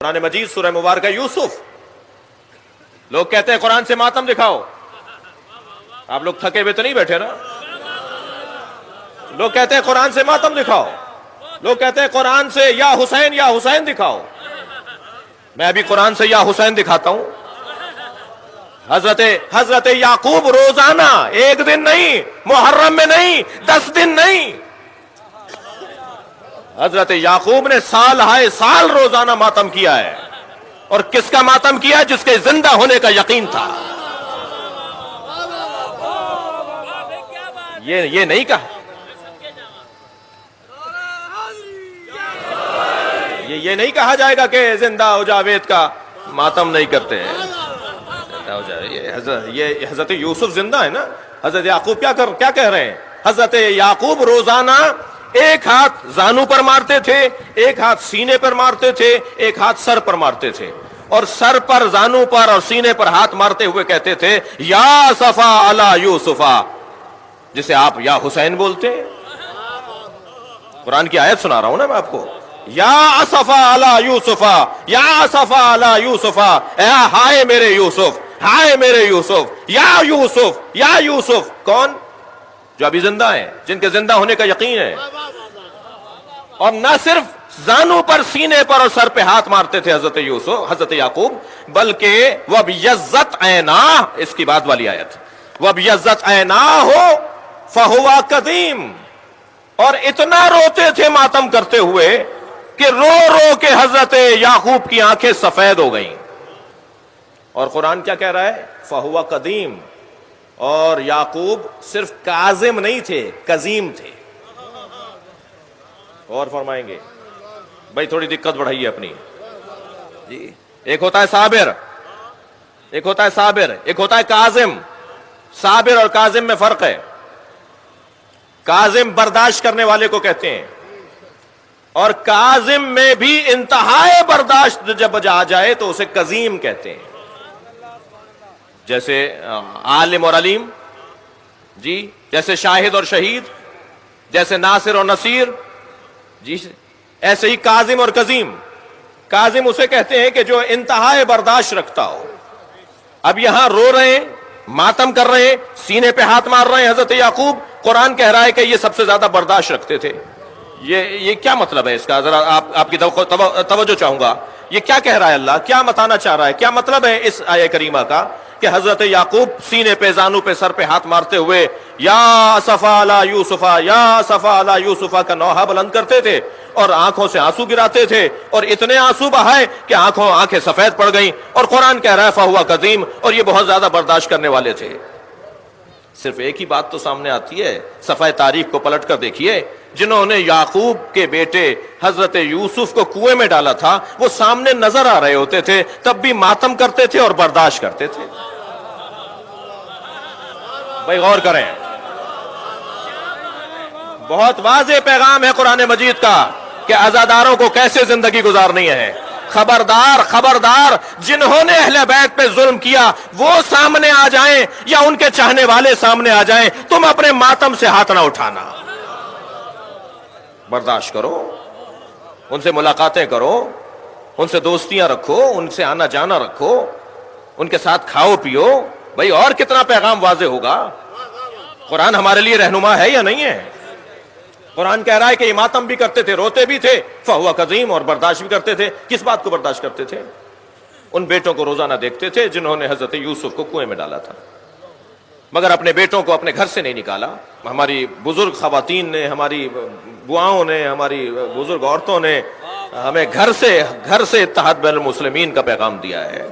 قرآن مجید سورہ مبارکہ یوسف. لوگ کہتے ہیں قرآن سے ماتم دکھاؤ. آپ لوگ تھکے ہوئے تو نہیں بیٹھے نا؟ لوگ کہتے ہیں قرآن سے ماتم دکھاؤ. لوگ کہتے ہیں قرآن سے یا حسین دکھاؤ. میں ابھی قرآن سے یا حسین دکھاتا ہوں. حضرت یعقوب روزانہ، ایک دن نہیں، محرم میں نہیں، 10 دن نہیں، حضرت یعقوب نے سال ہائے سال روزانہ ماتم کیا ہے. اور کس کا ماتم کیا؟ جس کے زندہ ہونے کا یقین تھا. یہ نہیں کہا، یہ نہیں کہا جائے گا کہ زندہ ہو جاوید کا ماتم نہیں کرتے ہیں. یہ حضرت یوسف زندہ ہے نا. حضرت یعقوب کیا کہہ رہے ہیں؟ حضرت یعقوب روزانہ ایک ہاتھ زانو پر مارتے تھے، ایک ہاتھ سینے پر مارتے تھے، ایک ہاتھ سر پر مارتے تھے، اور سر پر، زانو پر اور سینے پر ہاتھ مارتے ہوئے کہتے تھے یا صفا علی یوسفا، جسے آپ یا حسین بولتے ہیں. قرآن کی آیت سنا رہا ہوں نا میں آپ کو. یا اسفا علی یوسفا، یا اسفا علی یوسفا، اے ہائے میرے یوسف، ہائے میرے یوسف، یا یوسف، یا یوسف. کون؟ جو ابھی زندہ ہیں، جن کے زندہ ہونے کا یقین ہے. اور نہ صرف زانو پر، سینے پر اور سر پہ ہاتھ مارتے تھے حضرت یعقوب، بلکہ وَبْيَضَّتْ عَيْنَاهُ، اس کی بعد والی آیت، وَبْيَضَّتْ عَيْنَاهُ فَهُوَ قَدِيمٌ. اور اتنا روتے تھے ماتم کرتے ہوئے کہ رو رو کے حضرت یعقوب کی آنکھیں سفید ہو گئیں. اور قرآن کیا کہہ رہا ہے؟ فَهُوَ قَدِيمٌ. اور یعقوب صرف کاظم نہیں تھے، قزیم تھے. اور فرمائیں گے بھائی تھوڑی دقت بڑھائی ہے اپنی جی. ایک ہوتا ہے صابر، ایک ہوتا ہے صابر، ایک ہوتا ہے کاظم. صابر اور کاظم میں فرق ہے. کاظم برداشت کرنے والے کو کہتے ہیں، اور کاظم میں بھی انتہائی برداشت جب آ جائے تو اسے قزیم کہتے ہیں. جیسے عالم اور علیم جی، جیسے شاہد اور شہید، جیسے ناصر اور نصیر جی، ایسے ہی کاظم اور قزیم. کاظم اسے کہتے ہیں کہ جو انتہائی برداشت رکھتا ہو. اب یہاں رو رہے ہیں، ماتم کر رہے ہیں، سینے پہ ہاتھ مار رہے ہیں حضرت یعقوب. قرآن کہہ رہا ہے کہ یہ سب سے زیادہ برداشت رکھتے تھے. یہ کیا مطلب ہے اس کا؟ ذرا آپ کی توجہ چاہوں گا. یہ کیا کہہ رہا ہے اللہ؟ کیا بتانا چاہ رہا ہے؟ کیا مطلب ہے اس آیہ کریمہ کا کہ حضرت یعقوب سینے پہ، زانو پہ، سر پہ ہاتھ مارتے ہوئے یا اسفا علی یوسفا، یا اسفا علی یوسفا کا نوحہ بلند کرتے تھے اور آنکھوں سے آنسو گراتے تھے، اور اتنے آنسو بہائے کہ آنکھیں سفید پڑ گئیں. اور قرآن کہہ رہا ہے فہو قدیم، اور یہ بہت زیادہ برداشت کرنے والے تھے. صرف ایک ہی بات تو سامنے آتی ہے، صفحہ تاریخ کو پلٹ کر دیکھیے. جنہوں نے یعقوب کے بیٹے حضرت یوسف کو کنویں میں ڈالا تھا وہ سامنے نظر آ رہے ہوتے تھے، تب بھی ماتم کرتے تھے اور برداشت کرتے تھے. بھائی غور کریں، بہت واضح پیغام ہے قرآن مجید کا کہ عزاداروں کو کیسے زندگی گزارنی ہے. خبردار خبردار، جنہوں نے اہل بیت پہ ظلم کیا وہ سامنے آ جائیں یا ان کے چاہنے والے سامنے آ جائیں، تم اپنے ماتم سے ہاتھ نہ اٹھانا. برداشت کرو، ان سے ملاقاتیں کرو، ان سے دوستیاں رکھو، ان سے آنا جانا رکھو، ان کے ساتھ کھاؤ پیو. بھائی اور کتنا پیغام واضح ہوگا؟ قرآن ہمارے لیے رہنما ہے یا نہیں ہے؟ قرآن کہہ رہا ہے کہ یہ ماتم بھی کرتے تھے، روتے بھی تھے، فہو قدیم، اور برداشت بھی کرتے تھے. کس بات کو برداشت کرتے تھے؟ ان بیٹوں کو روزانہ دیکھتے تھے جنہوں نے حضرت یوسف کو کنویں میں ڈالا تھا، مگر اپنے بیٹوں کو اپنے گھر سے نہیں نکالا. ہماری بزرگ خواتین نے، ہماری بواؤں نے، ہماری بزرگ عورتوں نے ہمیں گھر سے اتحاد بین المسلمین کا پیغام دیا ہے.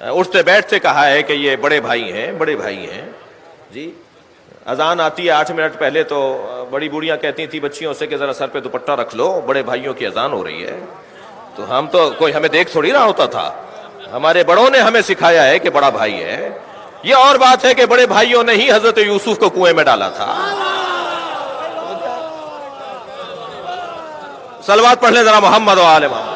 اٹھتے بیٹھتے کہا ہے کہ یہ بڑے بھائی ہیں جی. اذان آتی ہے 8 منٹ پہلے تو بڑی بوڑھیاں کہتی تھی بچیوں سے کہ ذرا سر پہ دوپٹہ رکھ لو، بڑے بھائیوں کی اذان ہو رہی ہے. تو ہم تو کوئی ہمیں دیکھ تھوڑی رہا ہوتا تھا، ہمارے بڑوں نے ہمیں سکھایا ہے کہ بڑا بھائی ہے. یہ اور بات ہے کہ بڑے بھائیوں نے ہی حضرت یوسف کو کنویں میں ڈالا تھا. صلوات پڑھ لیں ذرا محمد و آل محمد.